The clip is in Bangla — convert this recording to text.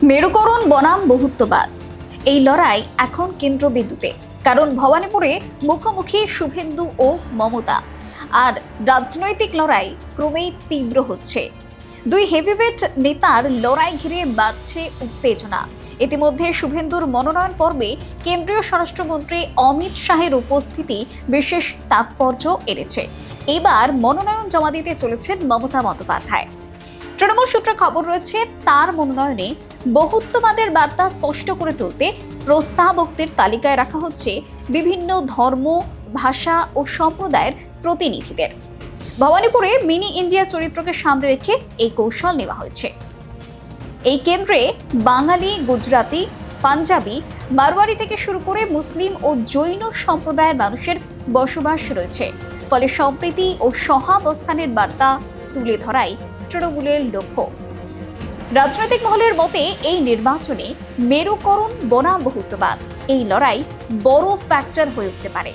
মেরুকরণ বনাম বহুত্ববাদ এই লড়াই এখন কেন্দ্রবিন্দুতে। কারণ ভবানীপুরে মুখোমুখি শুভেন্দু ও মমতা, আর রাজনৈতিক লড়াই ক্রমেই তীব্র হচ্ছে। দুই হেভিওয়েট নেতার লড়াই ঘিরে বাড়ছে উত্তেজনা। ইতিমধ্যে শুভেন্দুর মনোনয়ন পর্বে কেন্দ্রীয় স্বরাষ্ট্রমন্ত্রী অমিত শাহের উপস্থিতি বিশেষ তাৎপর্য এনেছে। এবার মনোনয়ন জমা দিতে চলেছেন মমতা বন্দ্যোপাধ্যায়। তৃণমূল সূত্রে খবর রয়েছে, তার মনোনয়নে বহুত্ববাদের বার্তা স্পষ্ট করে তুলতে প্রস্তাবকদের তালিকায় রাখা হচ্ছে বিভিন্ন ধর্ম, ভাষা ও সম্প্রদায়ের প্রতিনিধিদের। ভবানীপুরে মিনি ইন্ডিয়া চরিত্রকে সামনে রেখে এই কৌশল নেওয়া হয়েছে। এই কেন্দ্রে বাঙালি, গুজরাটি, পাঞ্জাবি, মারওয়ারি থেকে শুরু করে মুসলিম ও জৈন সম্প্রদায়ের মানুষের বসবাস রয়েছে। ফলে সম্প্রীতি ও সহাবস্থানের বার্তা তুলে ধরাই তৃণমূলের লক্ষ্য। রাজনৈতিক মহলের মতে এই নির্বাচনে মেরুকরণ বনাম বহুত্ববাদ এই লড়াই বড় ফ্যাক্টর হয়ে উঠতে পারে।